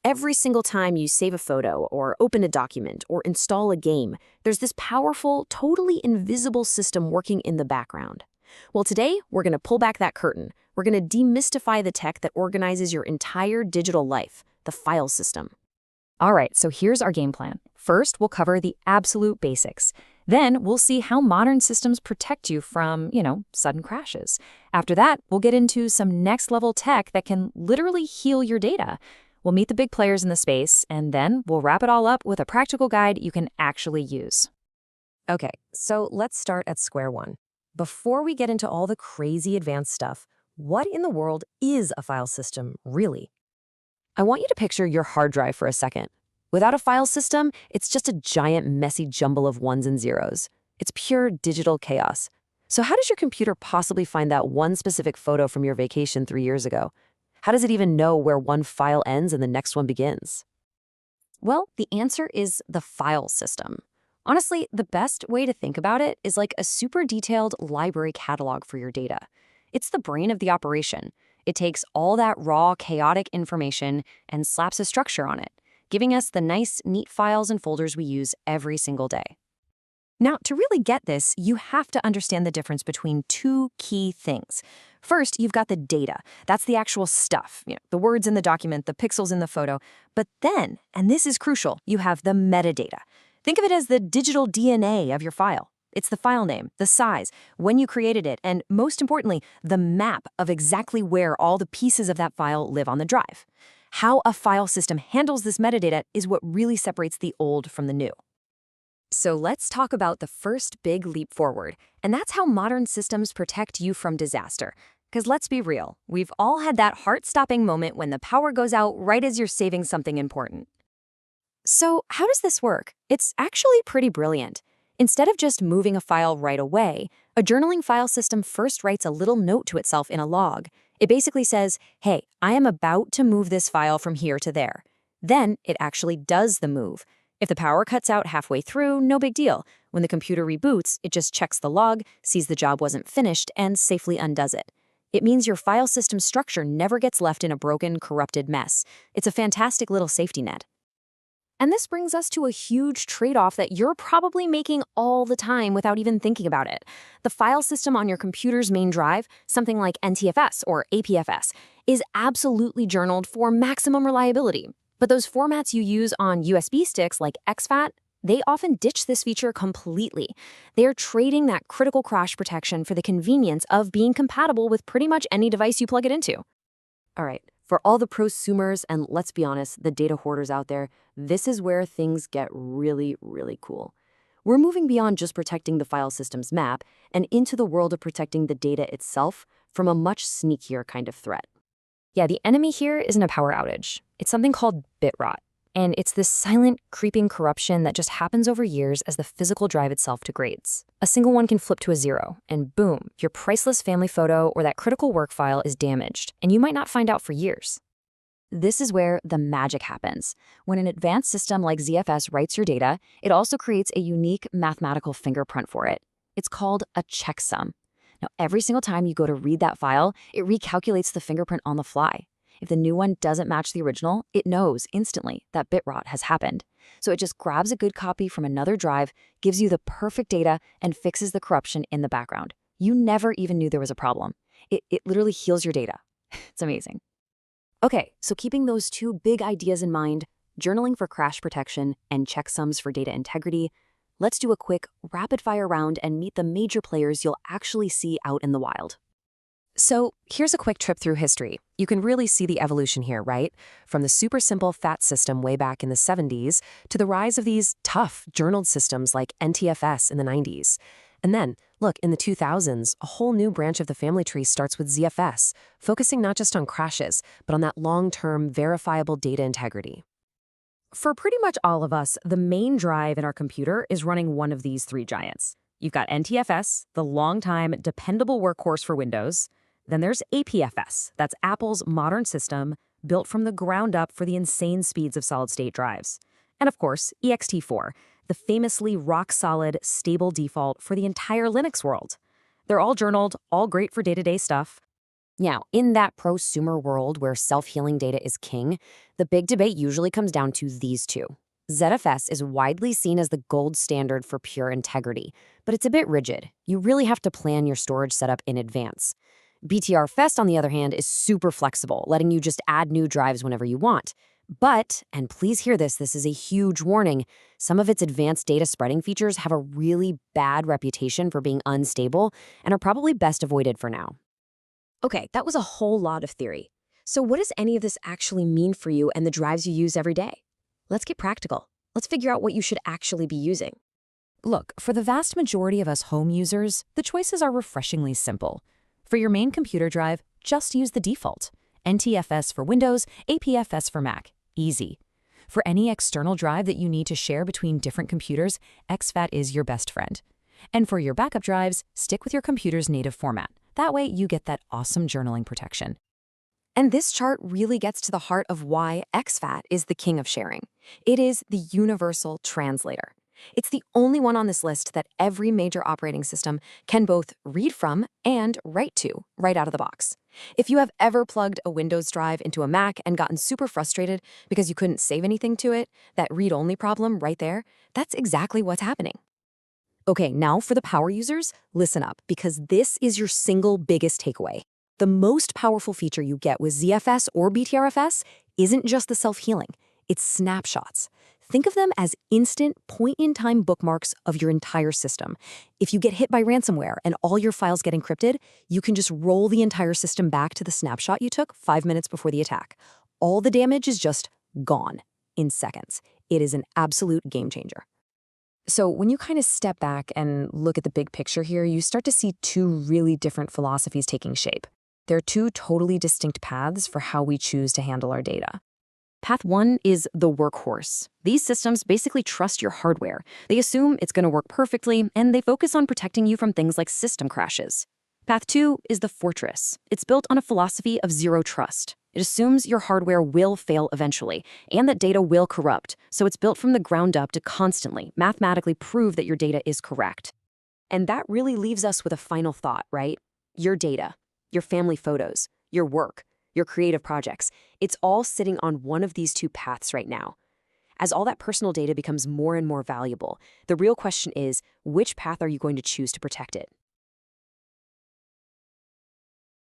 Every single time you save a photo or open a document or install a game, there's this powerful, totally invisible system working in the background. Well, today, we're going to pull back that curtain. We're going to demystify the tech that organizes your entire digital life, the file system. All right, so here's our game plan. First, we'll cover the absolute basics. Then we'll see how modern systems protect you from, sudden crashes. After that, we'll get into some next-level tech that can literally heal your data. We'll meet the big players in the space, and then we'll wrap it all up with a practical guide you can actually use. Okay, so let's start at square one. Before we get into all the crazy advanced stuff, what in the world is a file system, really? I want you to picture your hard drive for a second. Without a file system, it's just a giant, messy jumble of ones and zeros. It's pure digital chaos. So how does your computer possibly find that one specific photo from your vacation 3 years ago? How does it even know where one file ends and the next one begins? Well, the answer is the file system. Honestly, the best way to think about it is like a super detailed library catalog for your data. It's the brain of the operation. It takes all that raw, chaotic information and slaps a structure on it, giving us the nice, neat files and folders we use every single day. Now, to really get this, you have to understand the difference between two key things. First, you've got the data. That's the actual stuff, the words in the document, the pixels in the photo. But then, and this is crucial, you have the metadata. Think of it as the digital DNA of your file. It's the file name, the size, when you created it, and most importantly, the map of exactly where all the pieces of that file live on the drive. How a file system handles this metadata is what really separates the old from the new. So let's talk about the first big leap forward, and that's how modern systems protect you from disaster. Because let's be real, we've all had that heart-stopping moment when the power goes out right as you're saving something important. So how does this work? It's actually pretty brilliant. Instead of just moving a file right away, a journaling file system first writes a little note to itself in a log. It basically says, hey, I am about to move this file from here to there. Then it actually does the move. If the power cuts out halfway through, no big deal. When the computer reboots, it just checks the log, sees the job wasn't finished, and safely undoes it. It means your file system structure never gets left in a broken, corrupted mess. It's a fantastic little safety net. And this brings us to a huge trade-off that you're probably making all the time without even thinking about it. The file system on your computer's main drive, something like NTFS or APFS, is absolutely journaled for maximum reliability. But those formats you use on USB sticks like exFAT, they often ditch this feature completely. They're trading that critical crash protection for the convenience of being compatible with pretty much any device you plug it into. All right, for all the prosumers and, let's be honest, the data hoarders out there, this is where things get really, really cool. We're moving beyond just protecting the file system's map and into the world of protecting the data itself from a much sneakier kind of threat. Yeah, the enemy here isn't a power outage. It's something called bit rot. And it's this silent, creeping corruption that just happens over years as the physical drive itself degrades. A single one can flip to a 0, and boom, your priceless family photo or that critical work file is damaged, and you might not find out for years. This is where the magic happens. When an advanced system like ZFS writes your data, it also creates a unique mathematical fingerprint for it. It's called a checksum. Now, every single time you go to read that file, it recalculates the fingerprint on the fly. If the new one doesn't match the original, it knows instantly that bit rot has happened. So it just grabs a good copy from another drive, gives you the perfect data, and fixes the corruption in the background. You never even knew there was a problem. It literally heals your data. It's amazing. Okay, so keeping those two big ideas in mind, journaling for crash protection and checksums for data integrity, let's do a quick rapid-fire round and meet the major players you'll actually see out in the wild. So here's a quick trip through history. You can really see the evolution here, right? From the super simple FAT system way back in the 70s to the rise of these tough journaled systems like NTFS in the 90s. And then, look, in the 2000s, a whole new branch of the family tree starts with ZFS, focusing not just on crashes, but on that long-term verifiable data integrity. For pretty much all of us, the main drive in our computer is running one of these three giants. You've got NTFS, the long-time dependable workhorse for Windows. Then there's APFS, that's Apple's modern system, built from the ground up for the insane speeds of solid-state drives. And of course, EX4, the famously rock-solid, stable default for the entire Linux world. They're all journaled, all great for day-to-day stuff. Now, in that prosumer world where self-healing data is king, the big debate usually comes down to these two. ZFS is widely seen as the gold standard for pure integrity, but it's a bit rigid. You really have to plan your storage setup in advance. Btrfs, on the other hand, is super flexible, letting you just add new drives whenever you want. But, and please hear this is a huge warning, some of its advanced data spreading features have a really bad reputation for being unstable and are probably best avoided for now. Okay, that was a whole lot of theory. So what does any of this actually mean for you and the drives you use every day? Let's get practical. Let's figure out what you should actually be using. Look, for the vast majority of us home users, the choices are refreshingly simple. For your main computer drive, just use the default. NTFS for Windows, APFS for Mac. Easy. For any external drive that you need to share between different computers, exFAT is your best friend. And for your backup drives, stick with your computer's native format. That way, you get that awesome journaling protection. And this chart really gets to the heart of why exFAT is the king of sharing. It is the universal translator. It's the only one on this list that every major operating system can both read from and write to right out of the box. If you have ever plugged a Windows drive into a Mac and gotten super frustrated because you couldn't save anything to it, that read-only problem right there, that's exactly what's happening. Okay, now for the power users, listen up, because this is your single biggest takeaway. The most powerful feature you get with ZFS or Btrfs isn't just the self-healing, it's snapshots. Think of them as instant, point-in-time bookmarks of your entire system. If you get hit by ransomware and all your files get encrypted, you can just roll the entire system back to the snapshot you took 5 minutes before the attack. All the damage is just gone in seconds. It is an absolute game changer. So when you kind of step back and look at the big picture here, you start to see two really different philosophies taking shape. There are two totally distinct paths for how we choose to handle our data. Path one is the workhorse. These systems basically trust your hardware. They assume it's going to work perfectly, and they focus on protecting you from things like system crashes. Path two is the fortress. It's built on a philosophy of zero trust. It assumes your hardware will fail eventually, and that data will corrupt, so it's built from the ground up to constantly, mathematically prove that your data is correct. And that really leaves us with a final thought, right? Your data, your family photos, your work, your creative projects, it's all sitting on one of these two paths right now. As all that personal data becomes more and more valuable, the real question is, which path are you going to choose to protect it?